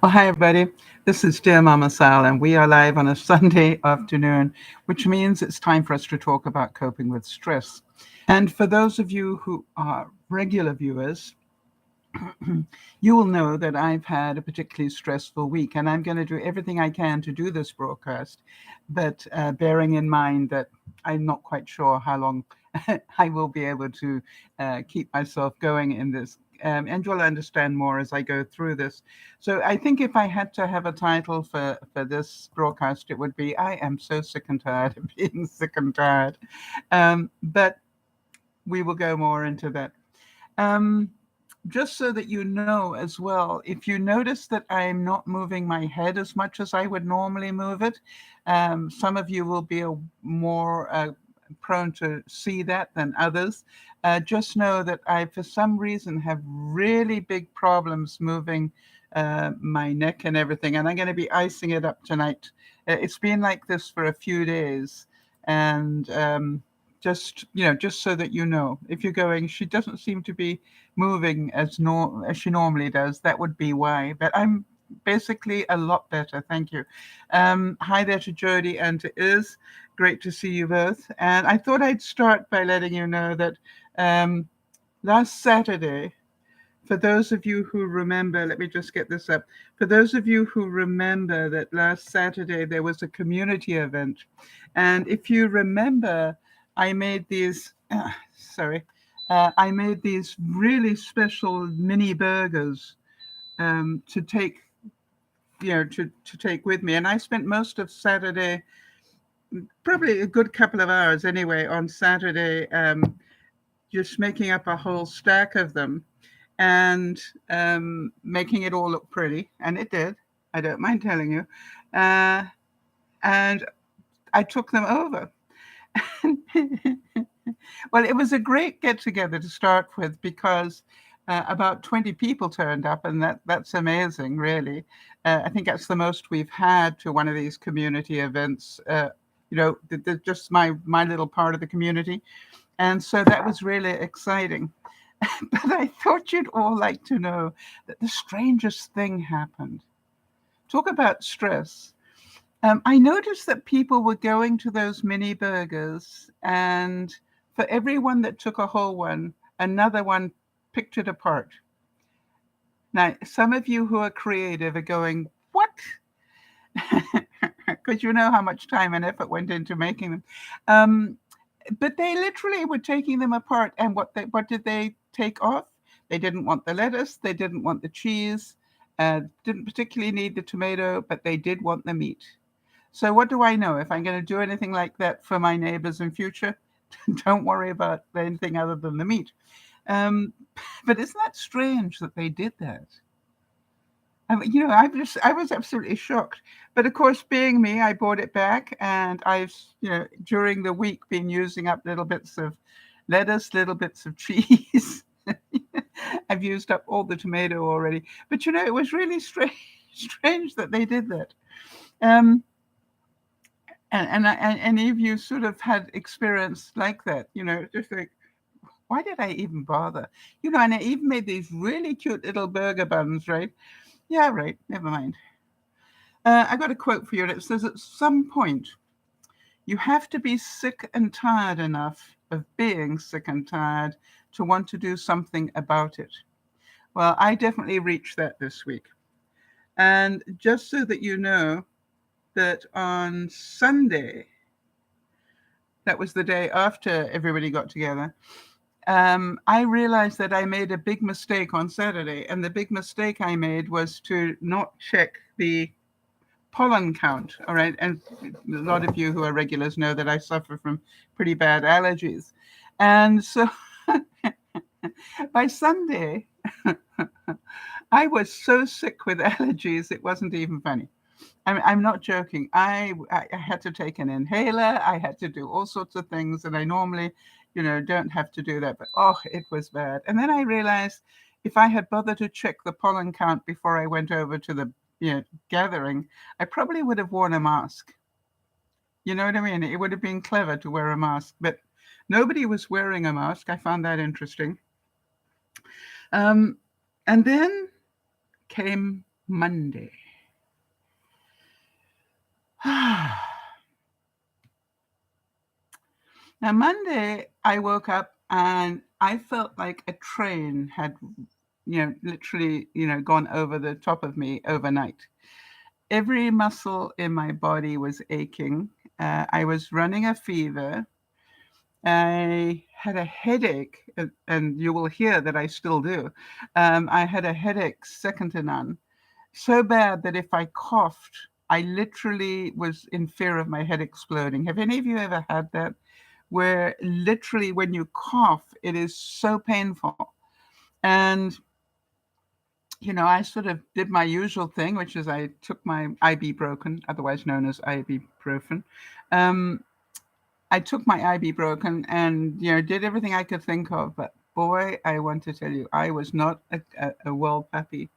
Well, hi, everybody. This is DearMamaSal, and we are live on a Sunday afternoon, which means it's time for us to talk about coping with stress. And for those of you who are regular viewers, you will know that I've had a particularly stressful week, and I'm going to do everything I can to do this broadcast, but bearing in mind that I'm not quite sure how long I will be able to keep myself going in this. And you'll understand more as I go through this. So I think if I had to have a title for this broadcast, it would be I am so sick and tired of being sick and tired. But we will go more into that. Um, just so that you know as well, if you notice that I'm not moving my head as much as I would normally move it, some of you will be more prone to see that than others. Just know that I, for some reason, have really big problems moving my neck and everything, and I'm going to be icing it up tonight. It's been like this for a few days, and just so that you know, if you're going, she doesn't seem to be moving as she normally does. That would be why. But I'm basically a lot better. Thank you. Hi there to Jody and to Iz. Great to see you both. And I thought I'd start by letting you know that um, last Saturday, for those of you who remember, let me just get this up. For those of you who remember that last Saturday there was a community event. And if you remember, I made these, I made these really special mini burgers to take, to take with me. And I spent most of Saturday, probably a good couple of hours anyway, on Saturday, just making up a whole stack of them and making it all look pretty. And it did. I don't mind telling you. Uh, and I took them over. Well, it was a great get together to start with because about 20 people turned up, and that's amazing, really. I think that's the most we've had to one of these community events. Just my little part of the community, and so that was really exciting. But I thought you'd all like to know that the strangest thing happened. Talk about stress. I noticed that people were going to those mini burgers, and for everyone that took a whole one, another one picked it apart. Now, some of you who are creative are going, "What?" Because you know how much time and effort went into making them. But they literally were taking them apart, and what did they take off? They didn't want the lettuce, they didn't want the cheese, didn't particularly need the tomato, but they did want the meat. So what do I know? If I'm going to do anything like that for my neighbors in future, don't worry about anything other than the meat. Um, but isn't that strange that they did that? I mean, I was absolutely shocked. But of course, being me, I bought it back, and I've, during the week been using up little bits of lettuce, little bits of cheese. I've used up all the tomato already. But it was really strange that they did that. Um, and any of you sort of had experience like that, just like, why did I even bother? And I even made these really cute little burger buns, right? Yeah, right. Never mind. I got a quote for you, and it says, at some point, you have to be sick and tired enough of being sick and tired to want to do something about it. Well, I definitely reached that this week. And just so that you know, that on Sunday, that was the day after everybody got together, I realized that I made a big mistake on Saturday. And the big mistake I made was to not check the pollen count. All right. And a lot of you who are regulars know that I suffer from pretty bad allergies. And so by Sunday, I was so sick with allergies, it wasn't even funny. I'm not joking. I had to take an inhaler. I had to do all sorts of things, and I normally, don't have to do that. But it was bad. And then I realized if I had bothered to check the pollen count before I went over to the gathering, I probably would have worn a mask. You know what I mean? It would have been clever to wear a mask, but nobody was wearing a mask. I found that interesting. And then came Monday. Now, Monday, I woke up and I felt like a train had, literally, gone over the top of me overnight. Every muscle in my body was aching. I was running a fever. I had a headache, and you will hear that I still do. I had a headache second to none, so bad that if I coughed, I literally was in fear of my head exploding. Have any of you ever had that? Where literally when you cough, it is so painful. And, I sort of did my usual thing, which is I took my ibuprofen, otherwise known as ibuprofen. Um, I took my ibuprofen and, did everything I could think of. But boy, I want to tell you, I was not a well puppy.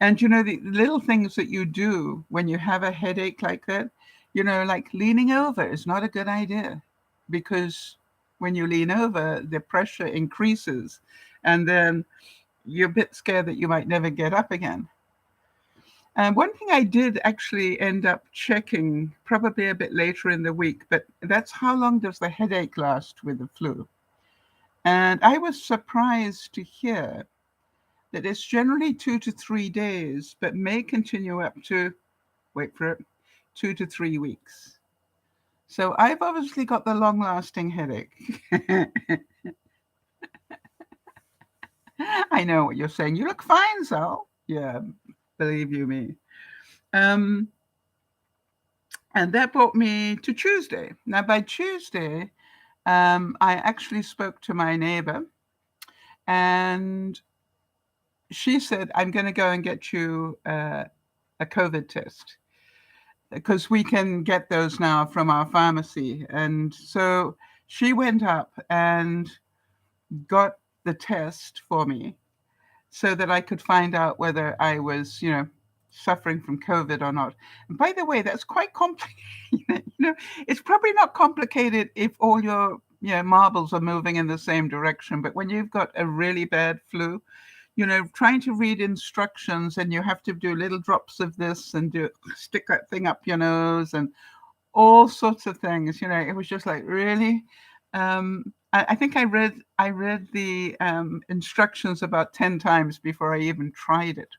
And the little things that you do when you have a headache like that, like leaning over is not a good idea, because when you lean over, the pressure increases, and then you're a bit scared that you might never get up again. And one thing I did actually end up checking probably a bit later in the week, but that's how long does the headache last with the flu? And I was surprised to hear that it's generally 2 to 3 days, but may continue up to, wait for it, 2 to 3 weeks. So I've obviously got the long lasting headache. I know what you're saying. You look fine, Sal. Yeah, believe you me. Um, and that brought me to Tuesday. Now, by Tuesday, I actually spoke to my neighbor, and she said, I'm going to go and get you a COVID test, because we can get those now from our pharmacy. And so she went up and got the test for me so that I could find out whether I was, suffering from COVID or not. And by the way, that's quite complicated. It's probably not complicated if all your marbles are moving in the same direction, but when you've got a really bad flu, trying to read instructions, and you have to do little drops of this and stick that thing up your nose and all sorts of things. It was just like, really. I think I read the instructions about 10 times before I even tried it.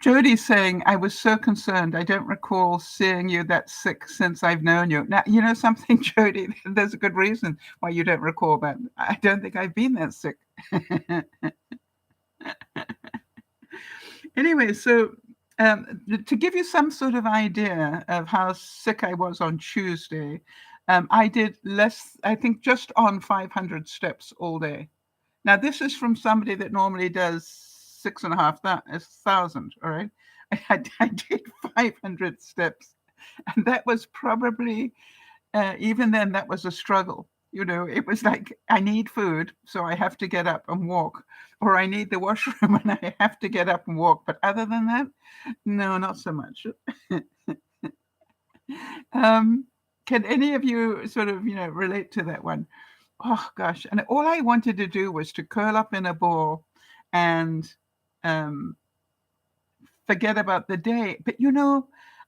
Jody's saying, I was so concerned. I don't recall seeing you that sick since I've known you. Now, you know something, Jody, there's a good reason why you don't recall that. I don't think I've been that sick. Anyway, so to give you some sort of idea of how sick I was on Tuesday, I did I think just on 500 steps all day. Now, this is from somebody that normally does 6,500, all right? I did 500 steps, and that was probably, even then, that was a struggle. It was like, I need food, so I have to get up and walk, or I need the washroom and I have to get up and walk. But other than that, no, not so much. Can any of you sort of, relate to that one? Oh gosh. And all I wanted to do was to curl up in a ball and um, forget about the day. But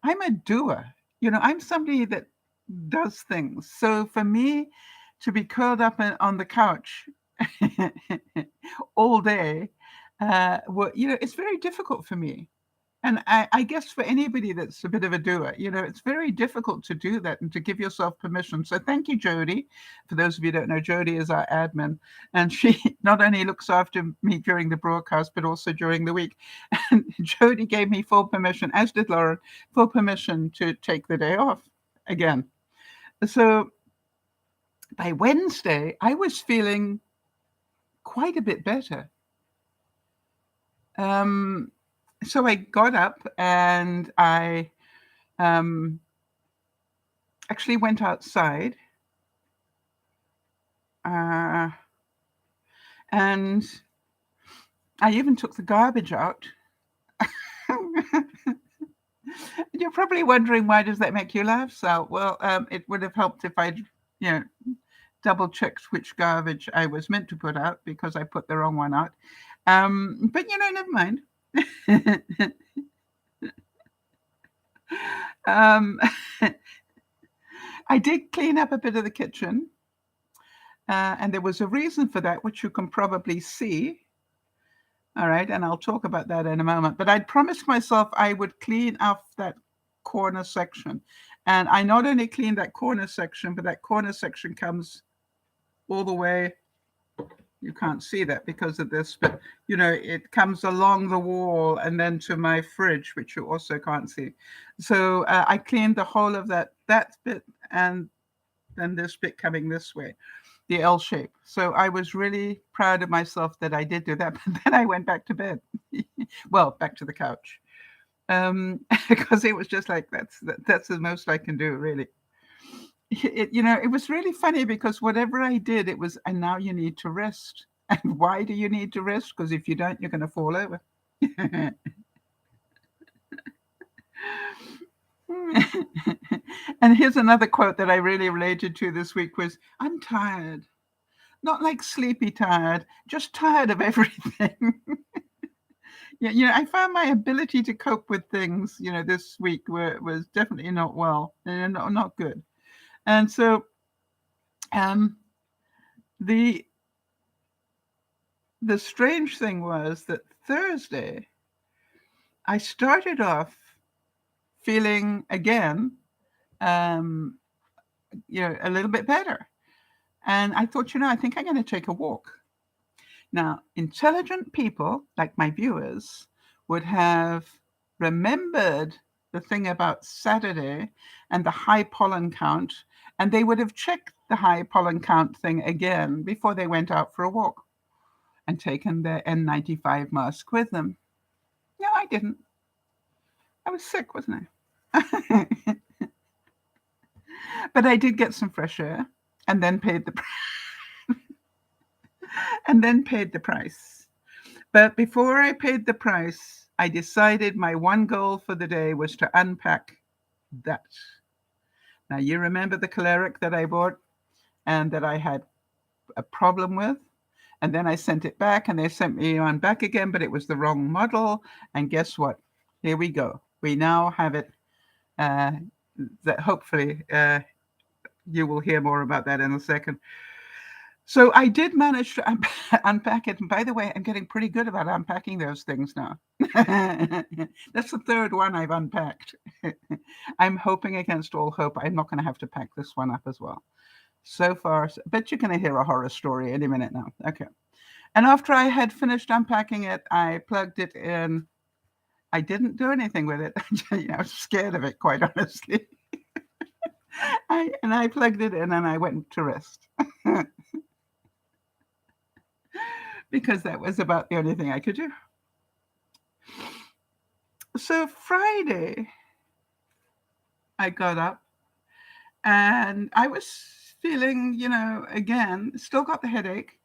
I'm a doer. I'm somebody that does things. So for me to be curled up on the couch all day, well, it's very difficult for me. And I guess for anybody that's a bit of a doer, it's very difficult to do that and to give yourself permission. So thank you, Jody. For those of you who don't know, Jody is our admin, and she not only looks after me during the broadcast, but also during the week. And Jody gave me full permission, as did Lauren, full permission to take the day off again. So by Wednesday, I was feeling quite a bit better. So I got up and I actually went outside, and I even took the garbage out. You're probably wondering, why does that make you laugh, Sal? Well, it would have helped if I'd, double checked which garbage I was meant to put out, because I put the wrong one out. But never mind. um, I did clean up a bit of the kitchen, and there was a reason for that, which you can probably see. All right, and I'll talk about that in a moment. But I'd promised myself I would clean off that corner section. And I not only cleaned that corner section, but that corner section comes all the way. You can't see that because of this, but it comes along the wall and then to my fridge, which you also can't see. So I cleaned the whole of that bit, and then this bit coming this way, the L shape. So I was really proud of myself that I did do that. But then I went back to bed. Well, back to the couch. Because it was just like, that's the most I can do, really. It was really funny because whatever I did, it was, and now you need to rest. And why do you need to rest? Because if you don't, you're going to fall over. And here's another quote that I really related to this week was, I'm tired. Not like sleepy tired, just tired of everything. Yeah, I found my ability to cope with things, this week was definitely not well, and not good. And so the strange thing was that Thursday, I started off feeling again, a little bit better. And I thought, I think I'm going to take a walk. Now, intelligent people, like my viewers, would have remembered the thing about Saturday and the high pollen count, and they would have checked the high pollen count thing again before they went out for a walk and taken their N95 mask with them. No, I didn't. I was sick, wasn't I? But I did get some fresh air and then paid the price. But before I paid the price, I decided my one goal for the day was to unpack that. Now, you remember the caloric that I bought and that I had a problem with? And then I sent it back, and they sent me on back again, but it was the wrong model. And guess what? Here we go. We now have it. That hopefully you will hear more about that in a second. So I did manage to unpack it. And by the way, I'm getting pretty good about unpacking those things now. That's the third one I've unpacked. I'm hoping against all hope I'm not going to have to pack this one up as well. So far, I bet you're going to hear a horror story any minute now. Okay. And after I had finished unpacking it, I plugged it in. I didn't do anything with it. I was scared of it, quite honestly. I plugged it in and I went to rest. Because that was about the only thing I could do. So Friday, I got up and I was feeling, again, still got the headache,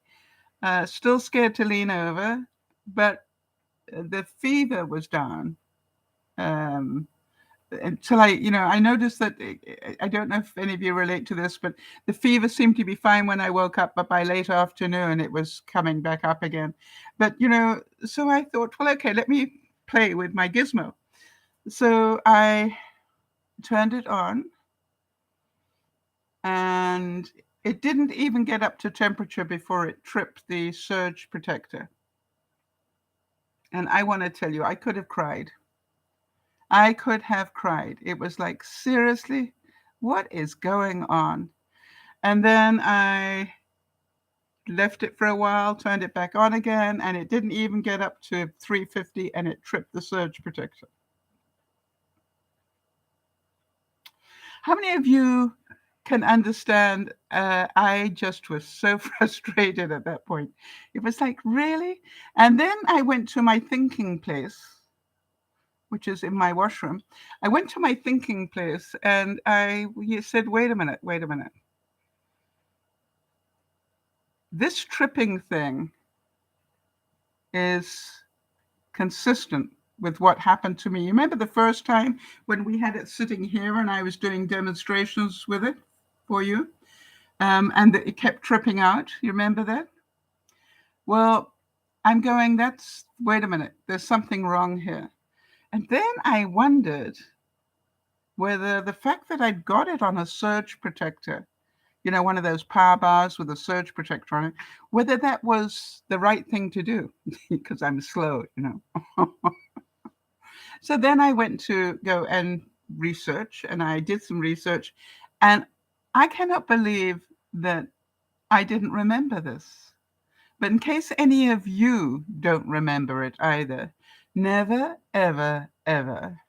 still scared to lean over, but the fever was down. Until I noticed that, I don't know if any of you relate to this, but the fever seemed to be fine when I woke up, but by late afternoon, it was coming back up again. But, so I thought, well, okay, let me play with my gizmo. So I turned it on, and it didn't even get up to temperature before it tripped the surge protector. And I want to tell you, I could have cried. I could have cried. It was like, seriously, what is going on? And then I left it for a while, turned it back on again, and it didn't even get up to 350, and it tripped the surge protector. How many of you can understand? I just was so frustrated at that point. It was like, really? And then I went to my thinking place, which is in my washroom. I went to my thinking place and he said, wait a minute. This tripping thing is consistent with what happened to me. You remember the first time when we had it sitting here and I was doing demonstrations with it for you? And it kept tripping out. You remember that? Well, I'm going, wait a minute, there's something wrong here. And then I wondered whether the fact that I'd got it on a surge protector, one of those power bars with a surge protector on it, whether that was the right thing to do, because I'm slow. So then I went to go and research, and I did some research, and I cannot believe that I didn't remember this. But in case any of you don't remember it either, never, ever, ever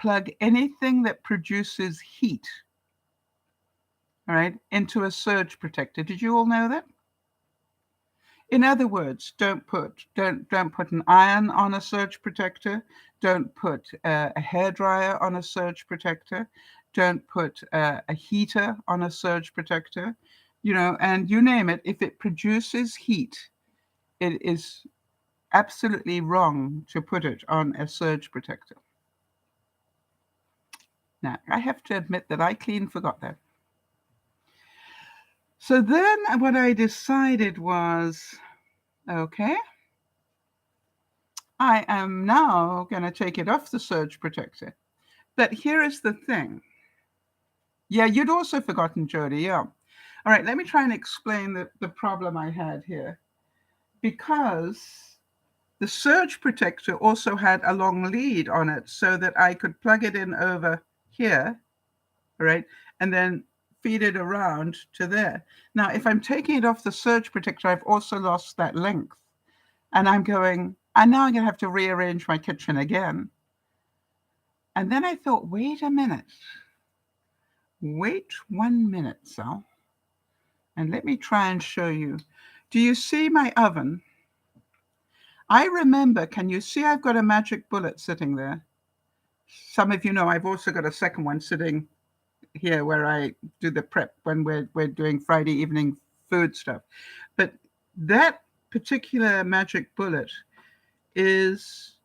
plug anything that produces heat, all right, into a surge protector. Did you all know that? In other words, don't put an iron on a surge protector. Don't put a hairdryer on a surge protector. Don't put a heater on a surge protector. And you name it. If it produces heat, it is absolutely wrong to put it on a surge protector. Now, I have to admit that I clean forgot that. So then what I decided was, okay, I am now going to take it off the surge protector. But here is the thing. Yeah, you'd also forgotten, Jody. Yeah. All right, let me try and explain the problem I had here. Because the surge protector also had a long lead on it so that I could plug it in over here, right, and then feed it around to there. Now, if I'm taking it off the surge protector, I've also lost that length. And I'm going, and now I'm going to have to rearrange my kitchen again. And then I thought, wait a minute. Wait 1 minute, Sal. And let me try and show you. Do you see my oven? I remember, can you see I've got a magic bullet sitting there? Some of you know I've also got a second one sitting here where I do the prep when we're doing Friday evening food stuff. But that particular magic bullet is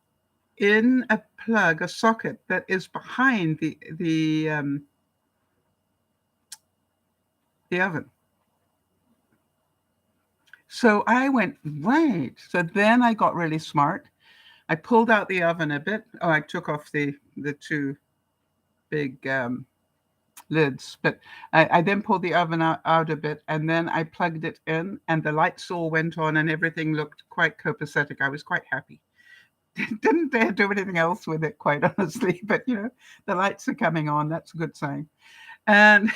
in a plug, a socket that is behind the oven. So I went, right. So then I got really smart. I pulled out the oven a bit. Oh, I took off the two big lids, but I then pulled the oven out a bit, and then I plugged it in, and the lights all went on, and everything looked quite copacetic. I was quite happy. Didn't dare do anything else with it, quite honestly, but the lights are coming on. That's a good sign. And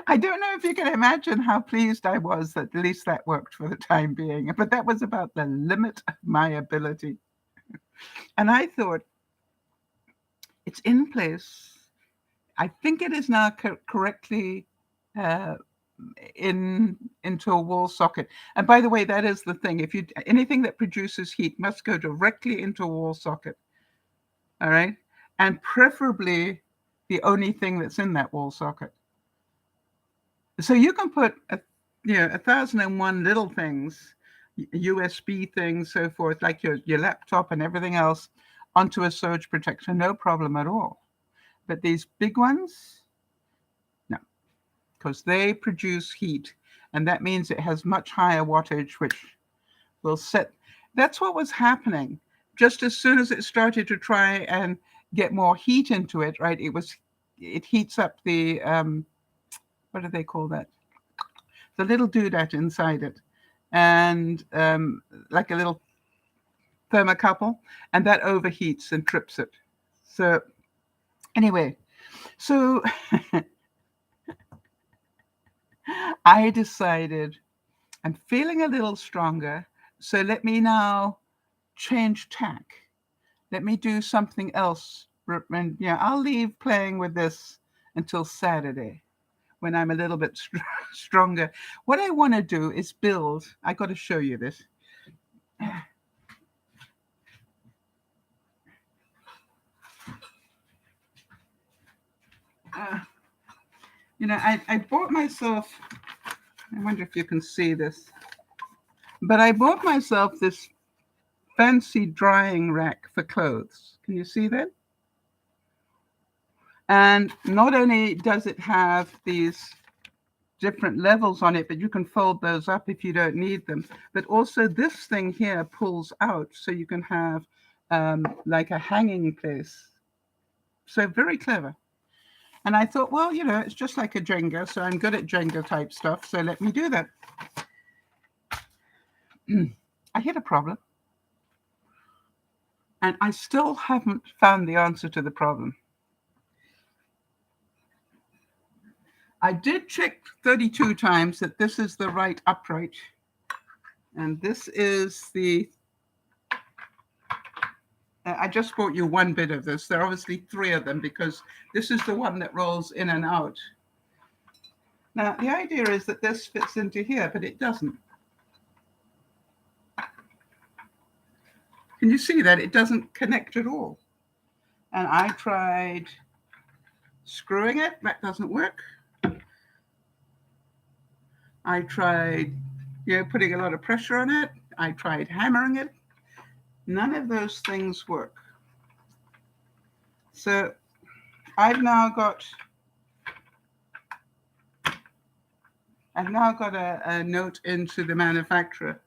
I don't know if you can imagine how pleased I was that at least that worked for the time being, but that was about the limit of my ability. And I thought, it's in place. I think it is now correctly into a wall socket. And by the way, that is the thing. If anything that produces heat must go directly into a wall socket. All right. And preferably the only thing that's in that wall socket. So you can put 1,001 little things, USB things, so forth, like your laptop and everything else, onto a surge protector, no problem at all. But these big ones, no, because they produce heat, and that means it has much higher wattage, which will set. That's what was happening. Just as soon as it started to try and get more heat into it, right? It heats up the what do they call that? The little doodad inside it, and like a little thermocouple, and that overheats and trips it. So anyway, so I decided I'm feeling a little stronger, so let me now change tack. Let me do something else. And I'll leave playing with this until Saturday, when I'm a little bit stronger. What I want to do is build. I got to show you this. I bought myself, I wonder if you can see this, but I bought myself this fancy drying rack for clothes. Can you see that? And not only does it have these different levels on it, but you can fold those up if you don't need them. But also this thing here pulls out, so you can have like a hanging place. So very clever. And I thought, well, it's just like a Jenga, so I'm good at Jenga type stuff, so let me do that. I hit a problem, and I still haven't found the answer to the problem. I did check 32 times that this is the right upright, and this is the I just brought you one bit of this. There are obviously 3 of them, because this is the one that rolls in and out. Now, the idea is that this fits into here, but it doesn't. Can you see that? It doesn't connect at all. And I tried screwing it. That doesn't work. I tried putting a lot of pressure on it. I tried hammering it. None of those things work. So I've now got a note into the manufacturer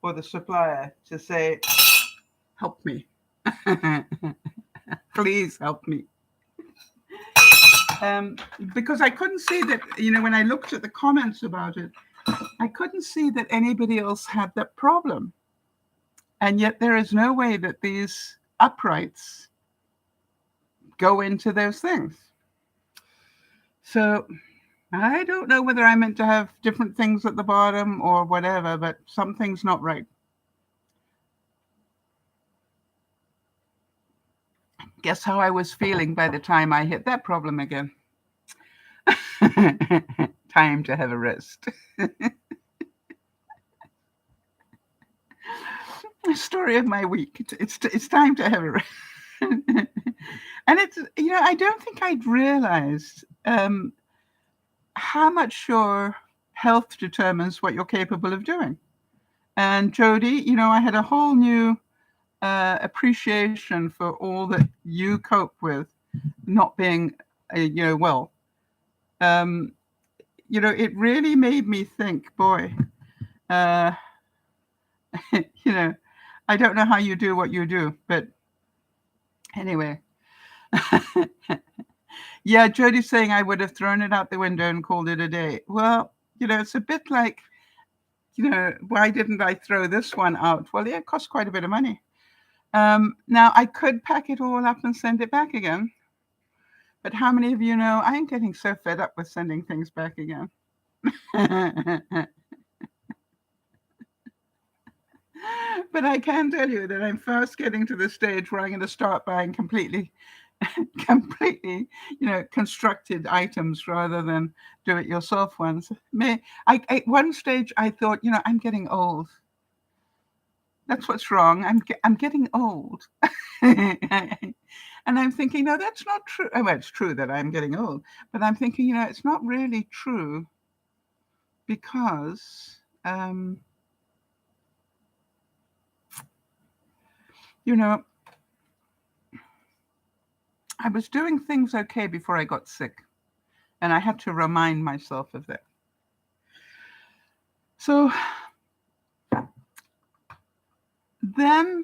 or the supplier to say, help me. Please help me. Because I couldn't see that, when I looked at the comments about it, I couldn't see that anybody else had that problem. And yet there is no way that these uprights go into those things. So I don't know whether I meant to have different things at the bottom or whatever, but something's not right. Guess how I was feeling by the time I hit that problem again? Time to have a rest. Story of my week. It's time to have a rest. And it's, I don't think I'd realized how much your health determines what you're capable of doing. And Jody, I had a whole new appreciation for all that you cope with not being, well. It really made me think, boy, I don't know how you do what you do, but anyway. Yeah, Jody's saying I would have thrown it out the window and called it a day. Well, it's a bit like, why didn't I throw this one out? Well, yeah, it costs quite a bit of money. Now, I could pack it all up and send it back again. But how many of you know I'm getting so fed up with sending things back again? But I can tell you that I'm fast getting to the stage where I'm going to start buying completely, constructed items rather than do-it-yourself ones. At one stage, I thought, I'm getting old. That's what's wrong. I'm getting old. And I'm thinking, no, that's not true. Well, it's true that I'm getting old, but I'm thinking, it's not really true, because, I was doing things okay before I got sick, and I had to remind myself of that. So then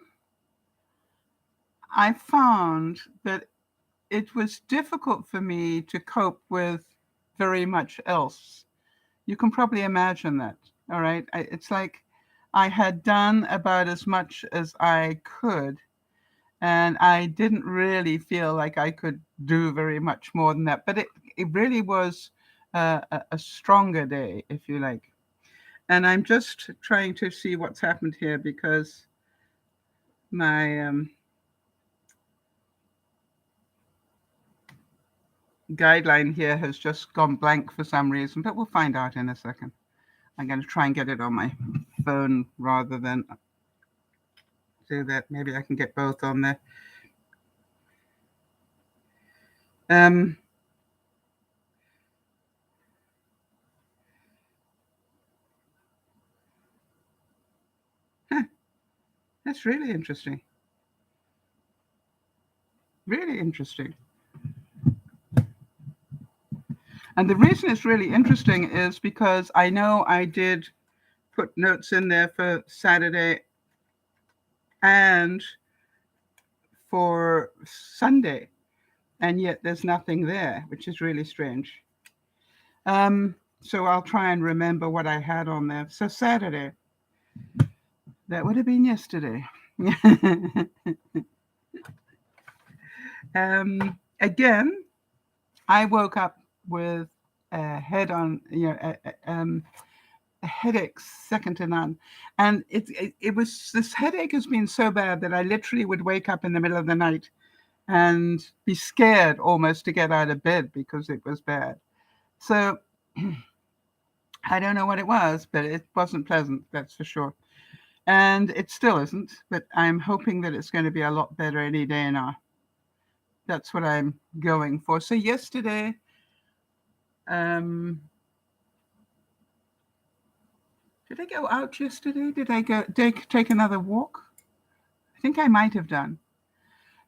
I found that it was difficult for me to cope with very much else. You can probably imagine that, all right? It's like I had done about as much as I could, and I didn't really feel like I could do very much more than that. But it really was a stronger day, if you like. And I'm just trying to see what's happened here, because my guideline here has just gone blank for some reason, but we'll find out in a second. I'm going to try and get it on my phone rather than do that. Maybe I can get both on there. That's really interesting. Really interesting. And the reason it's really interesting is because I know I did put notes in there for Saturday and for Sunday, and yet there's nothing there, which is really strange. So I'll try and remember what I had on there. So Saturday, that would have been yesterday. Again, I woke up with a head on, a headache second to none. And it was, this headache has been so bad that I literally would wake up in the middle of the night and be scared almost to get out of bed because it was bad. So I don't know what it was, but it wasn't pleasant, that's for sure. And it still isn't, but I'm hoping that it's going to be a lot better any day now. That's what I'm going for. So yesterday, did I go out yesterday? Did I go take another walk? I think I might have done,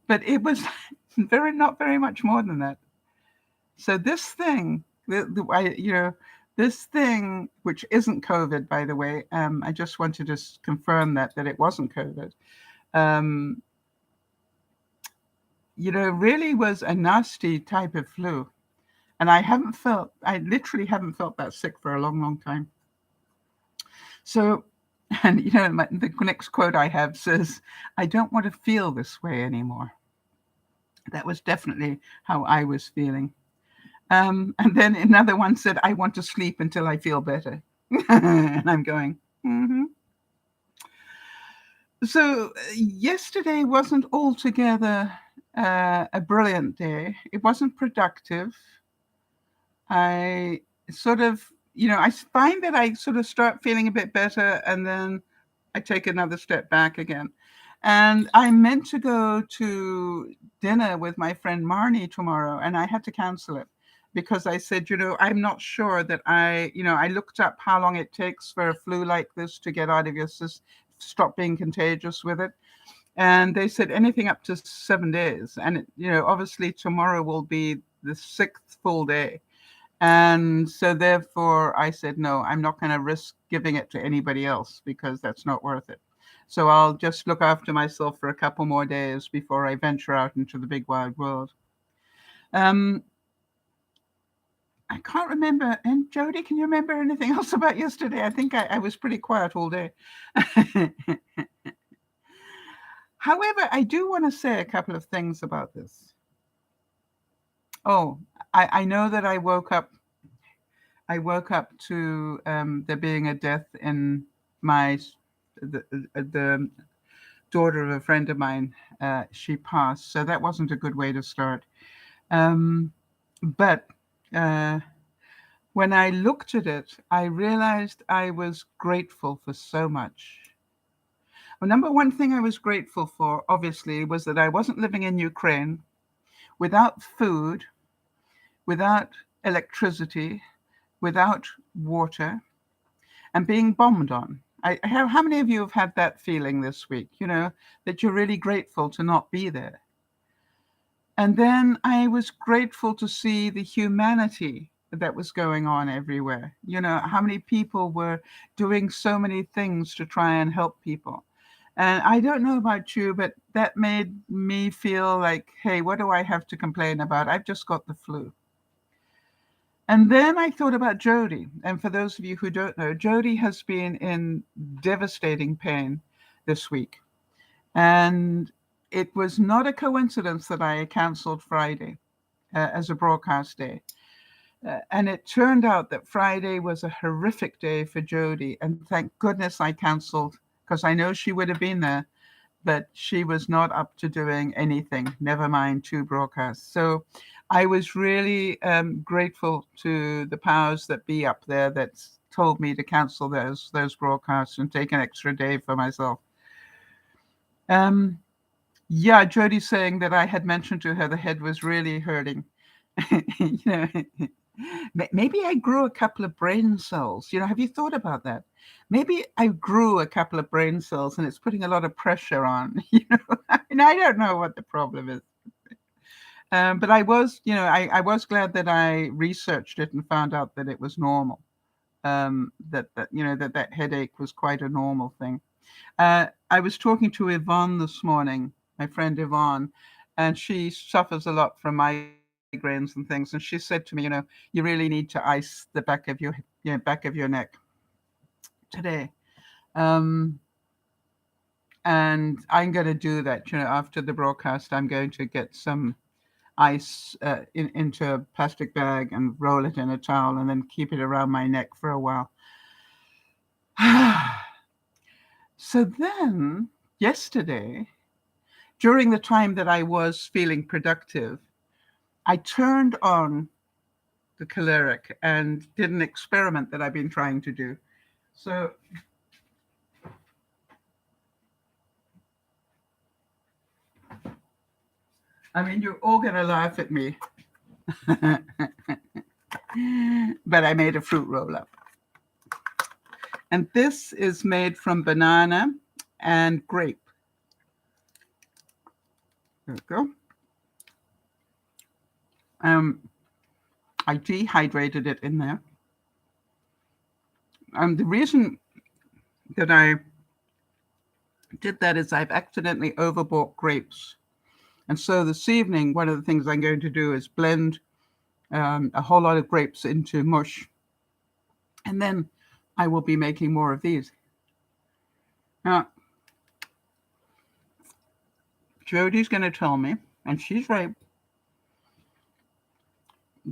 but it was not very much more than that. So this thing, this thing, which isn't COVID, by the way, I just wanted to confirm that it wasn't COVID. Really was a nasty type of flu, and I literally haven't felt that sick for a long, long time. So, and the next quote I have says, "I don't want to feel this way anymore." That was definitely how I was feeling. And then another one said, "I want to sleep until I feel better." And I'm going, mm-hmm. So yesterday wasn't altogether a brilliant day. It wasn't productive. I sort of, I find that I sort of start feeling a bit better and then I take another step back again. And I meant to go to dinner with my friend Marnie tomorrow, and I had to cancel it because I said, I'm not sure that I looked up how long it takes for a flu like this to get out of your system, stop being contagious with it. And they said anything up to 7 days. And, obviously tomorrow will be the 6th full day. And so therefore I said, no, I'm not going to risk giving it to anybody else because that's not worth it. So I'll just look after myself for a couple more days before I venture out into the big wide world. I can't remember. And Jody, can you remember anything else about yesterday? I think I was pretty quiet all day. However, I do want to say a couple of things about this. Oh, I know that I woke up to there being a death in the daughter of a friend of mine. She passed, so that wasn't a good way to start. But when I looked at it, I realized I was grateful for so much. Well, number one thing I was grateful for, obviously, was that I wasn't living in Ukraine without food, without electricity, without water, and being bombed on. How many of you have had that feeling this week, that you're really grateful to not be there? And then I was grateful to see the humanity that was going on everywhere. How many people were doing so many things to try and help people. And I don't know about you, but that made me feel like, hey, what do I have to complain about? I've just got the flu. And then I thought about Jody. And for those of you who don't know, Jody has been in devastating pain this week. And it was not a coincidence that I canceled Friday as a broadcast day. And it turned out that Friday was a horrific day for Jody. And thank goodness I canceled, because I know she would have been there, but she was not up to doing anything, never mind 2 broadcasts. So I was really grateful to the powers that be up there that told me to cancel those broadcasts and take an extra day for myself. Yeah, Jody's saying that I had mentioned to her the head was really hurting. Maybe I grew a couple of brain cells. Have you thought about that? Maybe I grew a couple of brain cells and it's putting a lot of pressure on. I don't know what the problem is. But I was, I was glad that I researched it and found out that it was normal. That headache was quite a normal thing. I was talking to Yvonne this morning, my friend Yvonne, and she suffers a lot from migraines and things. And she said to me, you really need to ice the back of your neck today. Um, and I'm going to do that. After the broadcast, I'm going to get some ice into a plastic bag and roll it in a towel and then keep it around my neck for a while. So then, yesterday, during the time that I was feeling productive, I turned on the caloric and did an experiment that I've been trying to do. So I mean, you're all going to laugh at me, but I made a fruit roll up. And this is made from banana and grape. There we go. I dehydrated it in there. The reason that I did that is I've accidentally overbought grapes. And so this evening, one of the things I'm going to do is blend a whole lot of grapes into mush. And then I will be making more of these. Now, Jody's going to tell me, and she's right,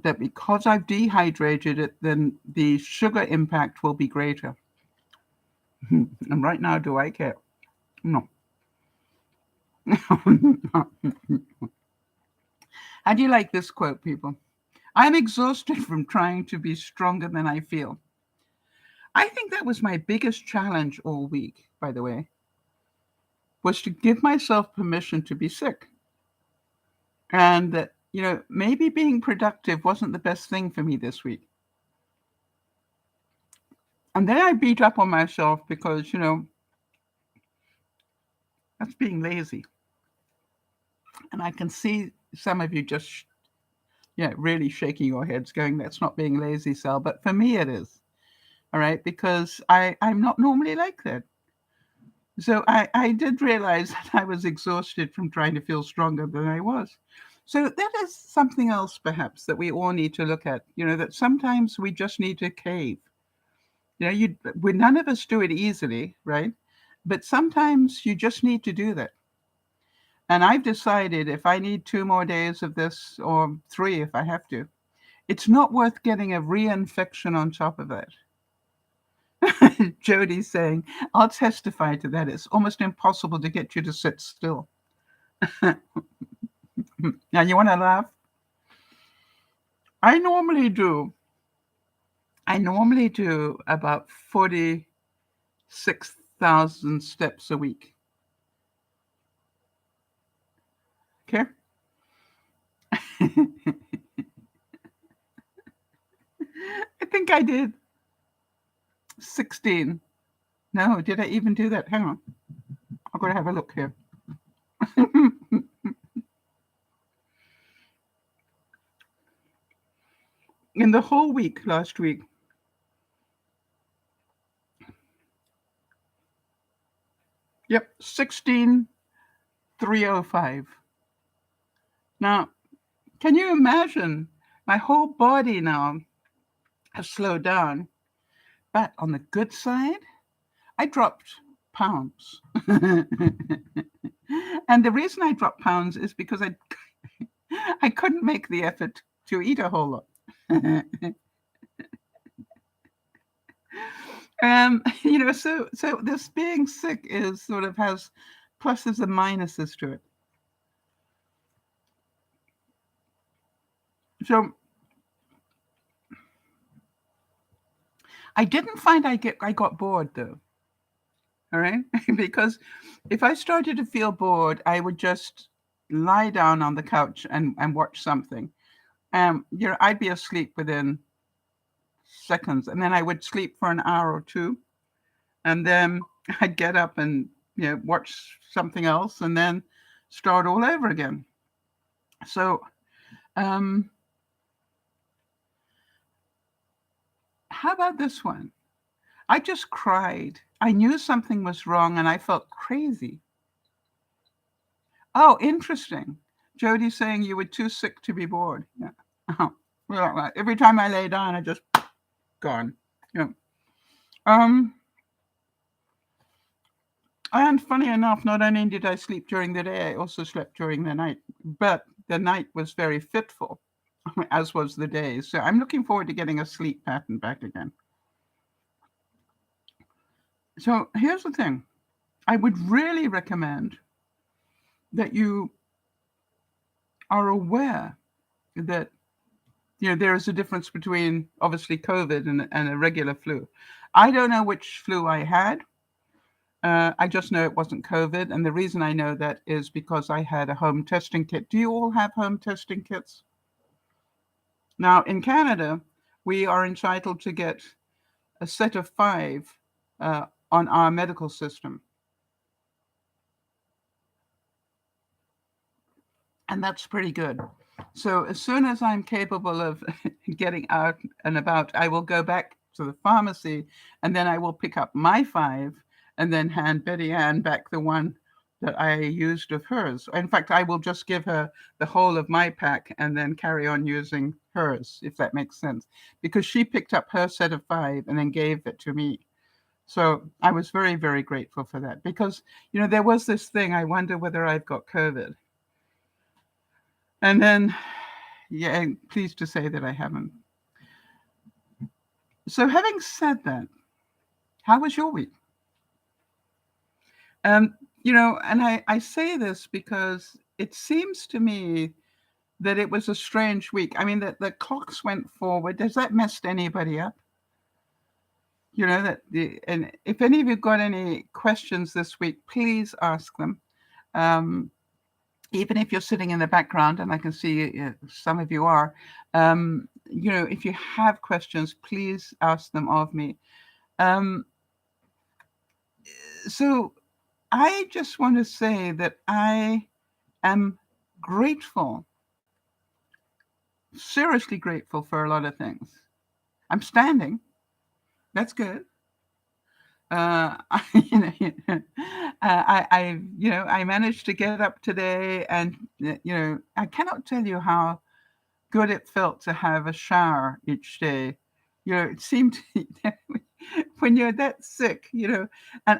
that because I've dehydrated it, then the sugar impact will be greater. And right now, do I care? No. How do you like this quote, people? I'm exhausted from trying to be stronger than I feel. I think that was my biggest challenge all week, by the way, was to give myself permission to be sick. And that, maybe being productive wasn't the best thing for me this week. And then I beat up on myself because, that's being lazy. And I can see some of you just, really shaking your heads going, that's not being lazy, Sal. But for me, it is. All right. Because I'm not normally like that. So I did realize that I was exhausted from trying to feel stronger than I was. So that is something else, perhaps, that we all need to look at, that sometimes we just need to cave. None of us do it easily, right? But sometimes you just need to do that. And I've decided if I need 2 more days of this, or 3 if I have to, it's not worth getting a reinfection on top of it. Jody's saying, I'll testify to that. It's almost impossible to get you to sit still. Now, you want to laugh? I normally do about 46,000 steps a week. Okay? I think I did 16. No, did I even do that? Hang on. I'm going to have a look here. In the whole week, last week, yep, 16,305. Now, can you imagine? My whole body now has slowed down. But on the good side, I dropped pounds. And the reason I dropped pounds is because I couldn't make the effort to eat a whole lot. So this being sick is sort of has pluses and minuses to it. So I didn't find I got bored though. All right, because if I started to feel bored, I would just lie down on the couch and watch something. I'd be asleep within seconds, and then I would sleep for an hour or two, and then I'd get up and watch something else, and then start all over again. So Um, how about this one? I just cried. I knew something was wrong and I felt crazy. Oh, interesting. Jody's saying you were too sick to be bored. Yeah. Oh, well, every time I lay down, I just gone. Yeah. Um, and funny enough, not only did I sleep during the day, I also slept during the night. But the night was very fitful, as was the day. So I'm looking forward to getting a sleep pattern back again. So here's the thing. I would really recommend that you are aware that there is a difference between obviously COVID and a regular flu. I don't know which flu I had. I just know it wasn't COVID. And the reason I know that is because I had a home testing kit. Do you all have home testing kits? Now, in Canada, we are entitled to get a set of 5 on our medical system. And that's pretty good. So as soon as I'm capable of getting out and about, I will go back to the pharmacy and then I will pick up my 5 and then hand Betty Ann back the one that I used of hers. In fact, I will just give her the whole of my pack and then carry on using hers, if that makes sense, because she picked up her set of 5 and then gave it to me. So I was very, very grateful for that because, there was this thing, I wonder whether I've got COVID. And then, yeah, I'm pleased to say that I haven't. So having said that, how was your week? And I say this because it seems to me that it was a strange week. I mean, that the clocks went forward. Has that messed anybody up? And if any of you got any questions this week, please ask them. Even if you're sitting in the background, and I can see some of you are, if you have questions, please ask them of me. So I just want to say that I am grateful, seriously grateful for a lot of things. I'm standing. That's good. I managed to get up today, and I cannot tell you how good it felt to have a shower each day. It seemed when you're that sick, and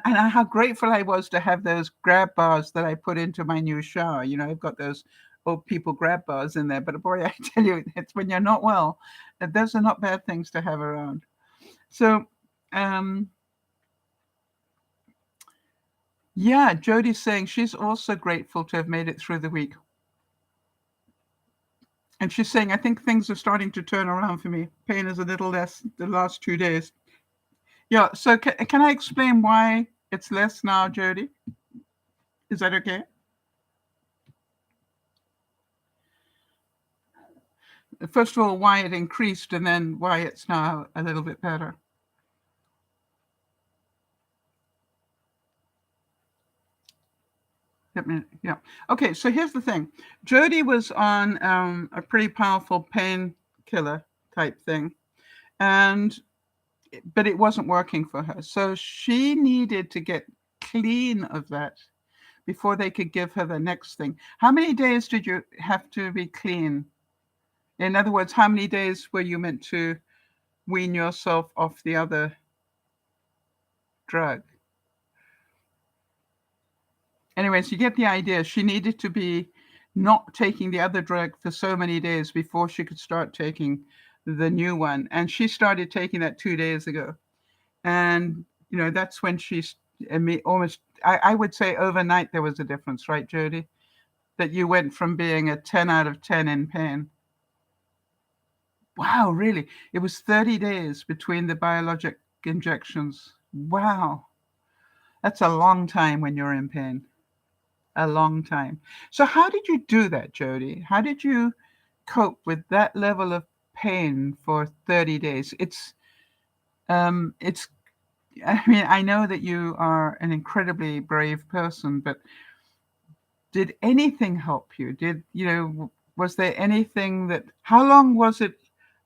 how grateful I was to have those grab bars that I put into my new shower. I've got those old people grab bars in there, but boy, I tell you, it's when you're not well, those are not bad things to have around. So, yeah, Jody's saying she's also grateful to have made it through the week. And she's saying, I think things are starting to turn around for me. Pain is a little less the last 2 days. Yeah, so can I explain why it's less now, Jody? Is that okay? First of all, why it increased and then why it's now a little bit better. Yeah. Okay, so here's the thing. Jody was on a pretty powerful painkiller type thing, but it wasn't working for her. So she needed to get clean of that before they could give her the next thing. How many days did you have to be clean? In other words, how many days were you meant to wean yourself off the other drug? Anyways, you get the idea. She needed to be not taking the other drug for so many days before she could start taking the new one. And she started taking that 2 days ago. And, that's when she's almost, I would say overnight there was a difference, right, Jody? That you went from being a 10 out of 10 in pain. Wow, really? It was 30 days between the biologic injections. Wow. That's a long time when you're in pain. A long time. So how did you do that, Jody? How did you cope with that level of pain for 30 days? I mean, I know that you are an incredibly brave person, but did anything help you? was there anything that, how long was it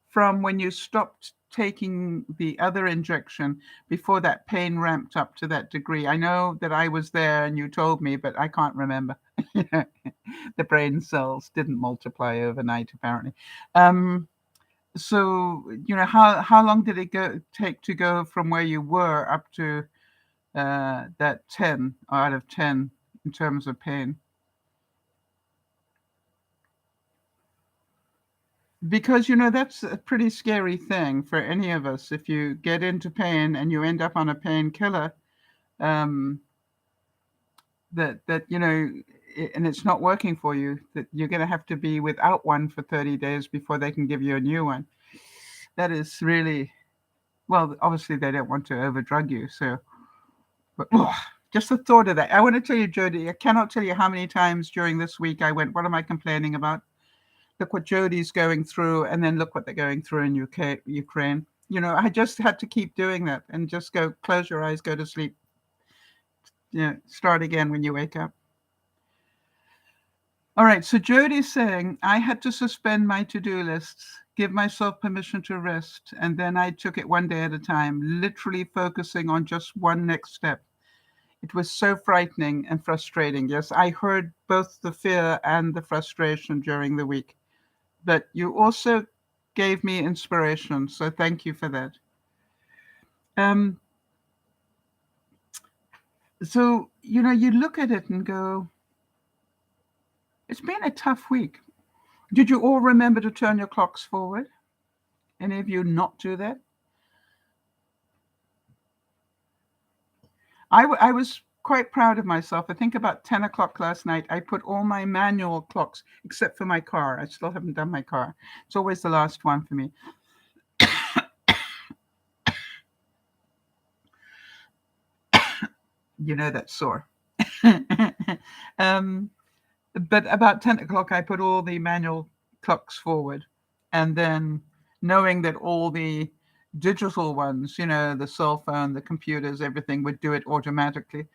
from when you stopped taking the other injection before that pain ramped up to that degree? I know that I was there and you told me, but I can't remember. The brain cells didn't multiply overnight, apparently. So, how long did it take to go from where you were up to that 10 out of 10 in terms of pain? Because, that's a pretty scary thing for any of us. If you get into pain and you end up on a painkiller, um, and it's not working for you, that you're going to have to be without one for 30 days before they can give you a new one. That is really, well, obviously they don't want to overdrug you. So, but just the thought of that. I want to tell you, Jody, I cannot tell you how many times during this week I went, what am I complaining about? Look what Jody's going through, and then look what they're going through in Ukraine. I just had to keep doing that and just go, close your eyes, go to sleep. Start again when you wake up. All right, so Jody's saying, I had to suspend my to-do lists, give myself permission to rest, and then I took it one day at a time, literally focusing on just one next step. It was so frightening and frustrating. Yes, I heard both the fear and the frustration during the week. But you also gave me inspiration, so thank you for that. So, you look at it and go, it's been a tough week. Did you all remember to turn your clocks forward? Any of you not do that? I was quite proud of myself. I think about 10 o'clock last night, I put all my manual clocks, except for my car. I still haven't done my car. It's always the last one for me. That's sore. But about 10 o'clock, I put all the manual clocks forward. And then knowing that all the digital ones, the cell phone, the computers, everything would do it automatically.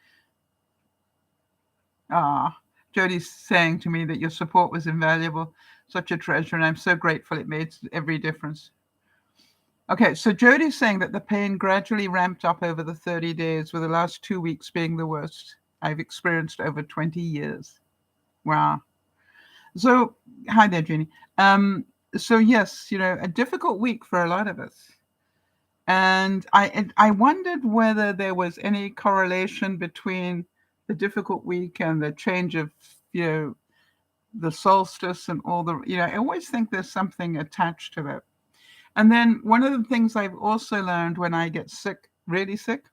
Jody's saying to me that your support was invaluable, such a treasure, and I'm so grateful. It made every difference. Okay, so Jody's saying that the pain gradually ramped up over the 30 days, with the last 2 weeks being the worst I've experienced over 20 years. Wow. So, hi there, Jeannie. So yes, a difficult week for a lot of us. And I wondered whether there was any correlation between the difficult week and the change of, the solstice and all the, I always think there's something attached to that. And then one of the things I've also learned when I get sick, really sick,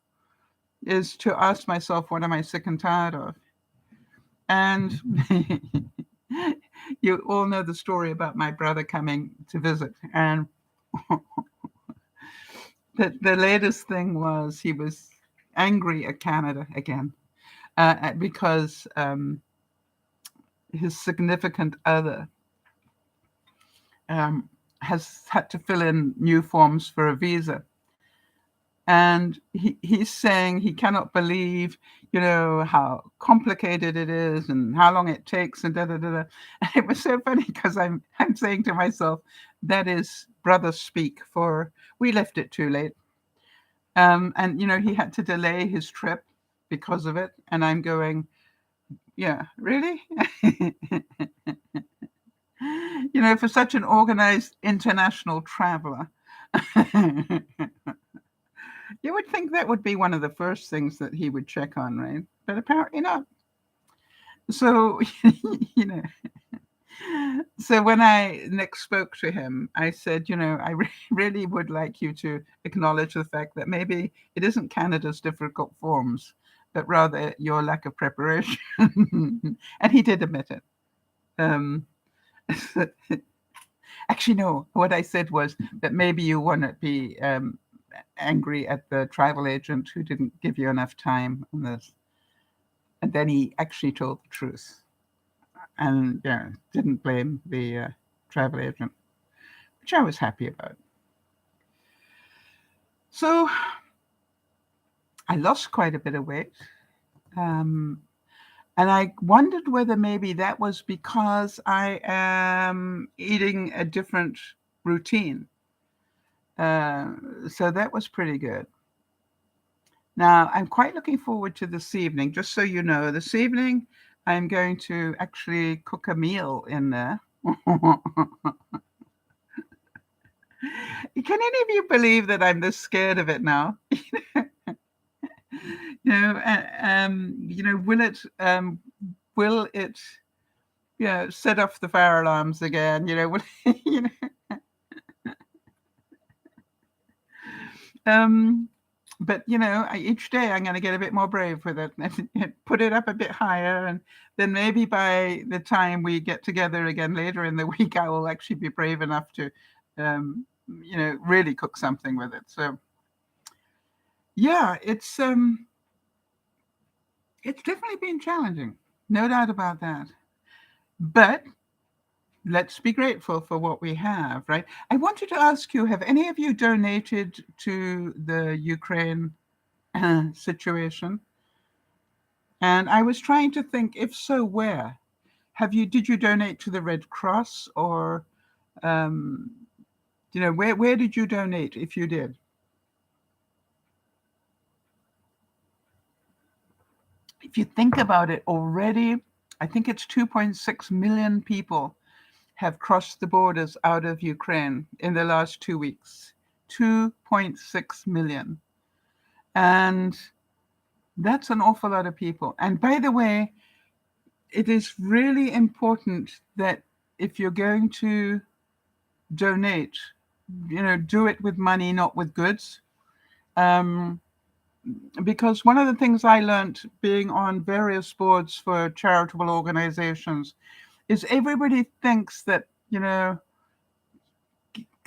is to ask myself, what am I sick and tired of? And you all know the story about my brother coming to visit. And the latest thing was he was angry at Canada again because his significant other has had to fill in new forms for a visa. And he's saying he cannot believe, how complicated it is and how long it takes and da-da-da-da. And it was so funny because I'm saying to myself, that is brother speak for, we left it too late. And, he had to delay his trip because of it. And I'm going, yeah, really? For such an organized international traveler, you would think that would be one of the first things that he would check on, right? But apparently not. So, so when I next spoke to him, I said, I really would like you to acknowledge the fact that maybe it isn't Canada's difficult forms, but rather your lack of preparation. And he did admit it. Actually, no, what I said was that maybe you want to be angry at the travel agent who didn't give you enough time on this. And then he actually told the truth and didn't blame the travel agent, which I was happy about. So I lost quite a bit of weight. And I wondered whether maybe that was because I am eating a different routine. So that was pretty good. Now, I'm quite looking forward to this evening. Just so you know, this evening I'm going to actually cook a meal in there. Can any of you believe that I'm this scared of it now? Will it, set off the fire alarms again? You know, um, but each day I'm going to get a bit more brave with it and put it up a bit higher, and then maybe by the time we get together again later in the week, I will actually be brave enough to, really cook something with it. So yeah, it's definitely been challenging, no doubt about that. But let's be grateful for what we have, right? I wanted to ask you, have any of you donated to the Ukraine situation? And I was trying to think, if so, where? Did you donate to the Red Cross, or, um, where did you donate if you did? If you think about it already, I think it's 2.6 million people have crossed the borders out of Ukraine in the last 2 weeks. 2.6 million. And that's an awful lot of people. And by the way, it is really important that if you're going to donate, do it with money, not with goods. Um, because one of the things I learned being on various boards for charitable organizations is everybody thinks that,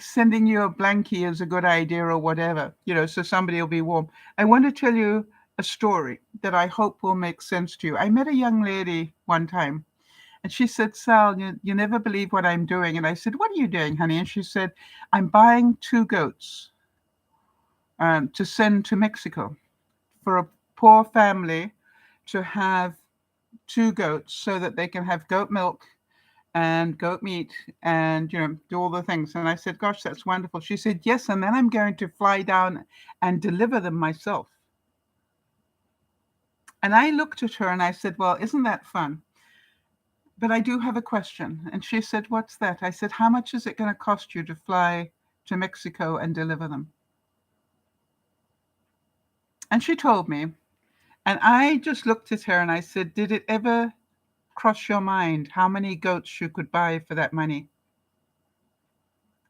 sending you a blankie is a good idea or whatever, so somebody will be warm. I want to tell you a story that I hope will make sense to you. I met a young lady one time, and she said, Sal, you never believe what I'm doing. And I said, what are you doing, honey? And she said, I'm buying 2 goats to send to Mexico for a poor family to have 2 goats so that they can have goat milk and goat meat and do all the things. And I said, gosh, that's wonderful. She said, yes, and then I'm going to fly down and deliver them myself. And I looked at her and I said, well, isn't that fun? But I do have a question. And she said, what's that? I said, how much is it going to cost you to fly to Mexico and deliver them? And she told me. And I just looked at her and I said, did it ever cross your mind how many goats you could buy for that money?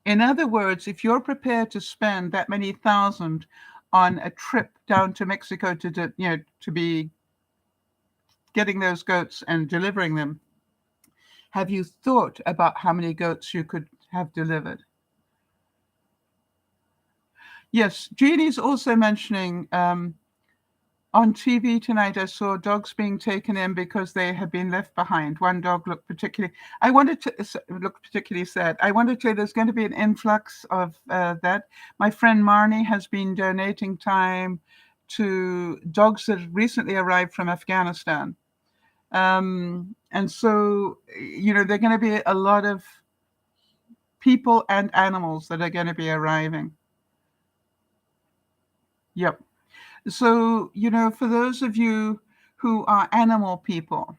In other words, if you're prepared to spend that many thousand on a trip down to Mexico to be getting those goats and delivering them, have you thought about how many goats you could have delivered? Yes, Jeannie's also mentioning on TV tonight, I saw dogs being taken in because they had been left behind. One dog looked particularly sad. I wanted to say there's going to be an influx of that. My friend Marnie has been donating time to dogs that recently arrived from Afghanistan. And so, there are going to be a lot of people and animals that are going to be arriving. Yep. So, for those of you who are animal people,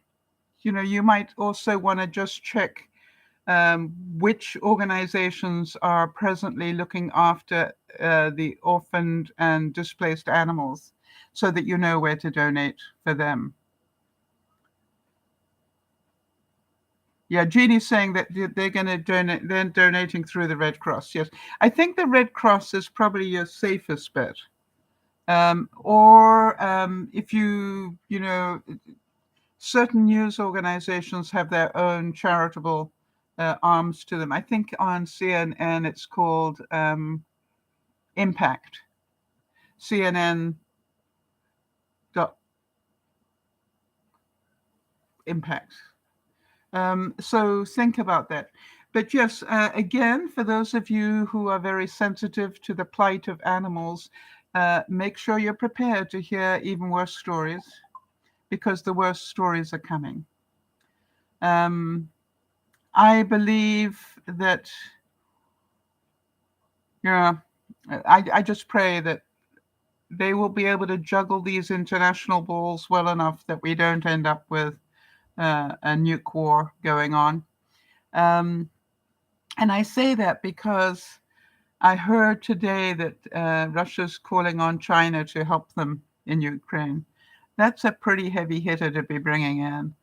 you might also want to just check which organizations are presently looking after the orphaned and displaced animals so that you know where to donate for them. Yeah, Jeannie's saying that they're going to donate, they're donating through the Red Cross. Yes, I think the Red Cross is probably your safest bet. Or if certain news organizations have their own charitable arms to them. I think on CNN it's called Impact. CNN dot impact. So think about that. But yes, again, for those of you who are very sensitive to the plight of animals, make sure you're prepared to hear even worse stories. because the worst stories are coming. I believe that, I just pray that they will be able to juggle these international balls well enough that we don't end up with a nuke war going on. And I say that because I heard today that Russia's calling on China to help them in Ukraine. That's a pretty heavy hitter to be bringing in.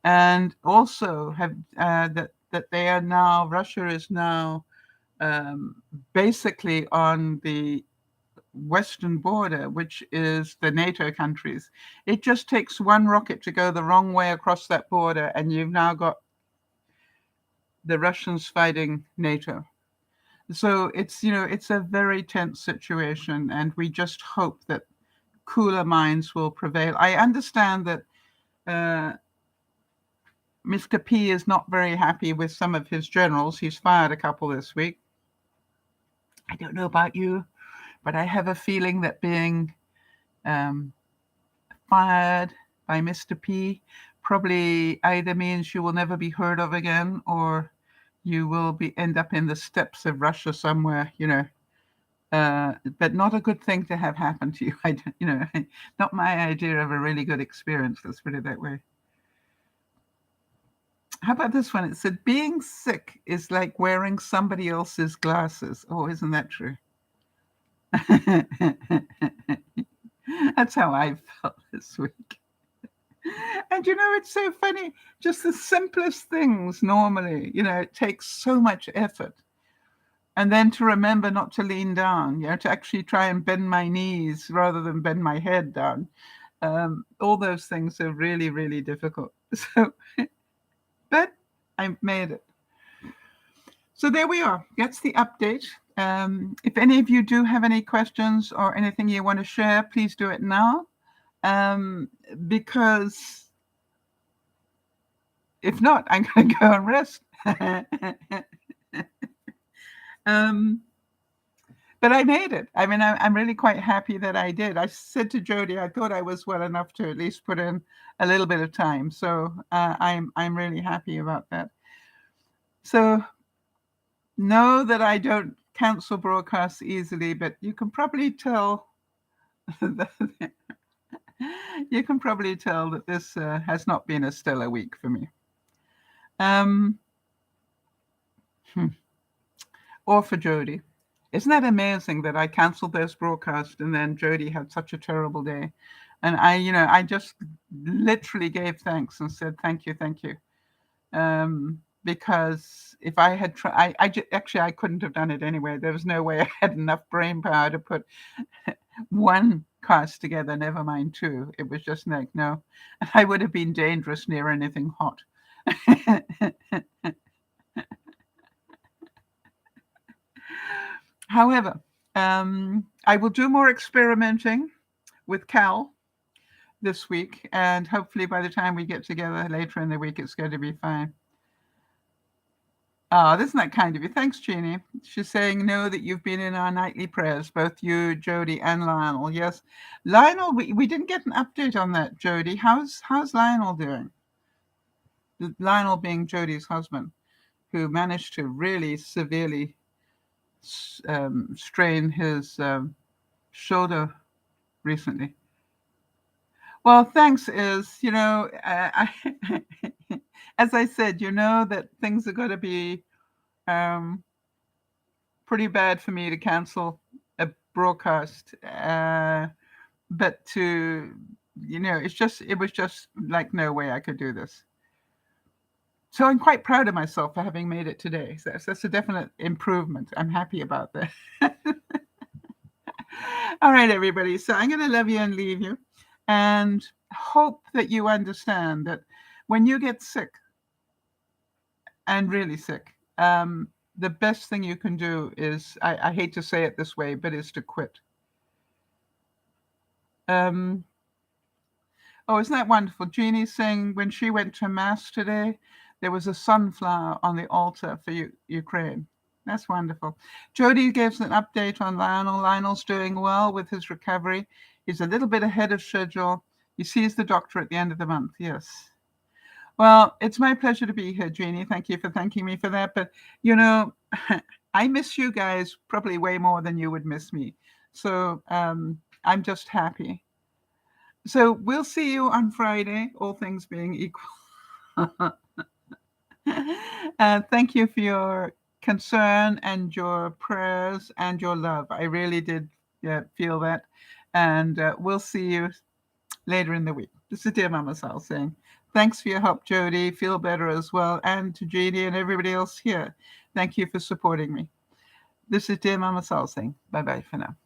And also that they are now, Russia is now basically on the western border, which is the NATO countries. It just takes one rocket to go the wrong way across that border, and you've now got the Russians fighting NATO. So it's a very tense situation, and we just hope that cooler minds will prevail. I understand that Mr. P is not very happy with some of his generals. He's fired a couple this week. I don't know about you, but I have a feeling that being fired by Mr. P probably either means you will never be heard of again, or you will end up in the steppes of Russia somewhere, but not a good thing to have happen to you. Not my idea of a really good experience, let's put it that way. How about this one? It said, being sick is like wearing somebody else's glasses. Oh, isn't that true? That's how I felt this week. And it's so funny. Just the simplest things normally, it takes so much effort. And then to remember not to lean down, to actually try and bend my knees rather than bend my head down. All those things are really, really difficult. So, but I made it. So there we are. That's the update. If any of you do have any questions or anything you want to share, please do it now. Because if not, I'm going to go and rest. But I made it. I mean, I'm really quite happy that I did. I said to Jody, I thought I was well enough to at least put in a little bit of time. So I'm really happy about that. So know that I don't cancel broadcasts easily, but you can probably tell that this has not been a stellar week for me. Or for Jody. Isn't that amazing that I canceled those broadcasts and then Jody had such a terrible day? And I just literally gave thanks and said, thank you. Because if I had tried, actually, I couldn't have done it anyway. There was no way I had enough brain power to put one cast together, never mind two. It was just like, no. And I would have been dangerous near anything hot. However, I will do more experimenting with Cal this week, and hopefully by the time we get together later in the week, it's going to be fine. Oh, isn't that kind of you? Thanks, Jeannie. She's saying, know that you've been in our nightly prayers, both you, Jody, and Lionel. Yes. Lionel, we didn't get an update on that, Jody. How's Lionel doing? Lionel being Jody's husband, who managed to really severely strain his shoulder recently. Well, thanks is, as I said, that things are going to be pretty bad for me to cancel a broadcast. But it was just like, no way I could do this. So I'm quite proud of myself for having made it today. So that's a definite improvement. I'm happy about that. All right, everybody. So I'm going to love you and leave you and hope that you understand that when you get sick and really sick, the best thing you can do is, I hate to say it this way, but is to quit. Oh, isn't that wonderful? Jeannie's saying when she went to Mass today, there was a sunflower on the altar for Ukraine. That's wonderful. Jody gives an update on Lionel. Lionel's doing well with his recovery. He's a little bit ahead of schedule. He sees the doctor at the end of the month. Yes. Well, it's my pleasure to be here, Jeannie. Thank you for thanking me for that. But, I miss you guys probably way more than you would miss me. So I'm just happy. So we'll see you on Friday, all things being equal. Thank you for your concern and your prayers and your love. I really did feel that. And we'll see you later in the week. This is Dear Mama Sal saying, thanks for your help, Jody. Feel better as well. And to Jeannie and everybody else here, thank you for supporting me. This is Dear Mama Sal saying, bye-bye for now.